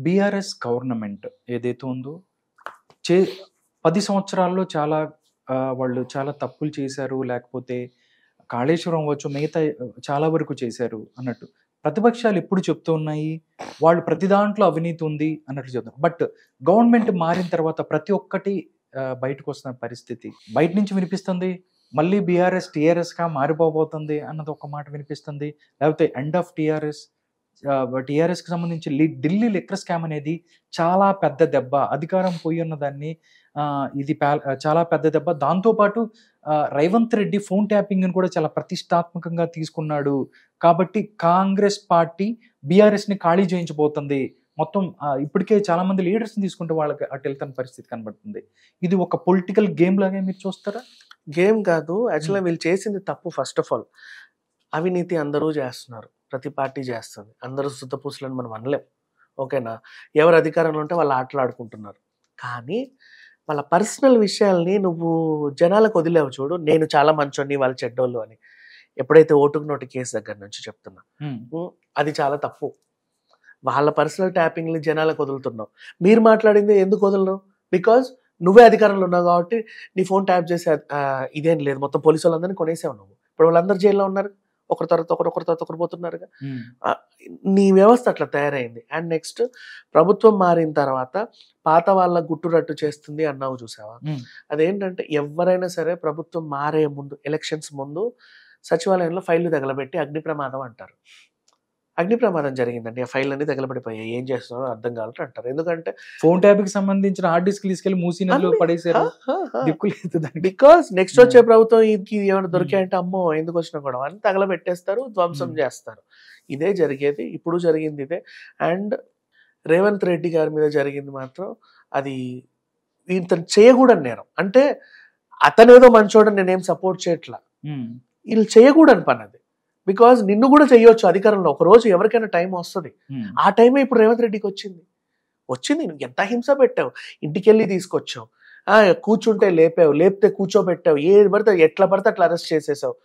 BRS government ఏదైతే ఉందో చే 10 సంవత్సరాల్లో చాలా వాళ్ళు చాలా తప్పులు చేశారు. లేకపోతే కాళేశ్వరం అవ్వచ్చు, మిగతా చాలా వరకు చేశారు అన్నట్టు. ప్రతిపక్షాలు ఎప్పుడు చెప్తూ ఉన్నాయి, వాళ్ళు ప్రతి దాంట్లో అవినీతి ఉంది అన్నట్టు చెప్తున్నారు. బట్ గవర్నమెంట్ మారిన తర్వాత ప్రతి ఒక్కటి బయటకొస్తున్న పరిస్థితి. బయట నుంచి వినిపిస్తుంది, మళ్ళీ బీఆర్ఎస్ టీఆర్ఎస్‌గా మారిపోబోతుంది అన్నది ఒక మాట వినిపిస్తుంది. లేకపోతే ఎండ్ ఆఫ్ టీఆర్ఎస్. టీఆర్ఎస్‌కి సంబంధించి ఢిల్లీ లిక్కర్ స్కామ్ అనేది చాలా పెద్ద దెబ్బ. అధికారం పోయి ఉన్న దాన్ని ఇది చాలా పెద్ద దెబ్బ. దాంతో పాటు రేవంత్ రెడ్డి ఫోన్ ట్యాపింగ్‌ని కూడా చాలా ప్రతిష్టాత్మకంగా తీసుకున్నాడు. కాబట్టి కాంగ్రెస్ పార్టీ బీఆర్ఎస్‌ని ఖాళీ చేయించబోతుంది. మొత్తం ఇప్పటికే చాలా మంది లీడర్స్‌ని తీసుకుంటే వాళ్ళకి అటు వెళ్తున్న పరిస్థితి కనబడుతుంది. ఇది ఒక పొలిటికల్ గేమ్ లాగే మీరు చూస్తారా? గేమ్ కాదు. యాక్చువల్‌గా వీళ్ళు చేసింది తప్పు. ఫస్ట్ ఆఫ్ ఆల్ అవినీతి అందరూ చేస్తున్నారు. ప్రతి పార్టీ చేస్తుంది. అందరూ సుత్తపూసలని మనం అనలేం. ఓకేనా? ఎవరు అధికారంలో ఉంటే వాళ్ళు ఆటలాడుకుంటున్నారు. కానీ వాళ్ళ పర్సనల్ విషయాల్ని నువ్వు జనాలకు వదిలేవు చూడు. నేను చాలా మంచోడిని, వాళ్ళు చెడ్డోళ్ళు అని. ఎప్పుడైతే ఓటుకు నోటు కేసు దగ్గర నుంచి చెప్తున్నా, అది చాలా తప్పు. వాళ్ళ పర్సనల్ ట్యాపింగ్ని జనాలకు వదులుతున్నావు. మీరు మాట్లాడింది ఎందుకు వదలను? బికాజ్ నువ్వే అధికారంలో ఉన్నావు కాబట్టి నీ ఫోన్ ట్యాప్ చేసే ఇదేం లేదు. మొత్తం పోలీసు వాళ్ళందరినీ కొనేసావు నువ్వు. ఇప్పుడు వాళ్ళందరూ జైల్లో ఉన్నారు. ఒకరి తర్వాత ఒకరు పోతున్నారుగా. నీ వ్యవస్థ అట్లా తయారైంది. అండ్ నెక్స్ట్ ప్రభుత్వం మారిన తర్వాత పాత వాళ్ళ గుట్టురట్టు చేస్తుంది అన్నావు చూసావా? అదేంటంటే ఎవరైనా సరే ప్రభుత్వం మారే ముందు, ఎలక్షన్స్ ముందు సచివాలయంలో ఫైళ్లు తగలబెట్టి అగ్ని ప్రమాదం అంటారు. అగ్ని ప్రమాదం జరిగిందండి, ఆ ఫైల్ అన్ని తగలబడిపోయాయి, ఏం చేస్తున్నారో అర్థం కావాలంటే అంటారు. ఎందుకంటే ఫోన్ ట్యాబ్కి సంబంధించిన హార్డ్ డిస్క్ తీసుకెళ్లి మూసీ నదిలో పడేసారు. బికాస్ నెక్స్ట్ వచ్చే ప్రభుత్వం ఇది ఏమైనా దొరికాయంటే అమ్మో ఎందుకు వచ్చినా కూడా అని తగలబెట్టేస్తారు, ధ్వంసం చేస్తారు. ఇదే జరిగేది, ఇప్పుడు జరిగింది ఇదే. అండ్ రేవంత్ రెడ్డి గారి మీద జరిగింది మాత్రం అది ఇతను చేయకూడని నేరం. అంటే అతనేదో మంచోడని నేనేం సపోర్ట్ చేయట్లా, వీళ్ళు చేయకూడని పని అది. బికాజ్ నిన్ను కూడా చెయ్యొచ్చు అధికారంలో. ఒక రోజు ఎవరికైనా టైం వస్తుంది. ఆ టైమే ఇప్పుడు రేవంత్ రెడ్డికి వచ్చింది. నువ్వు ఎంత హింస పెట్టావు, ఇంటికెళ్ళి తీసుకొచ్చావు, కూర్చుంటే లేపావు, లేపితే కూర్చోబెట్టావు, ఎట్లా పడితే అట్లా అరెస్ట్ చేసేసావు,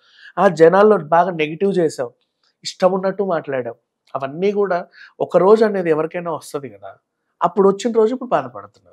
జనాల్లో బాగా నెగిటివ్ చేసావు, ఇష్టం ఉన్నట్టు మాట్లాడావు. అవన్నీ కూడా ఒక రోజు అనేది ఎవరికైనా వస్తుంది కదా. అప్పుడు వచ్చిన రోజు ఇప్పుడు బాధపడుతున్నారు.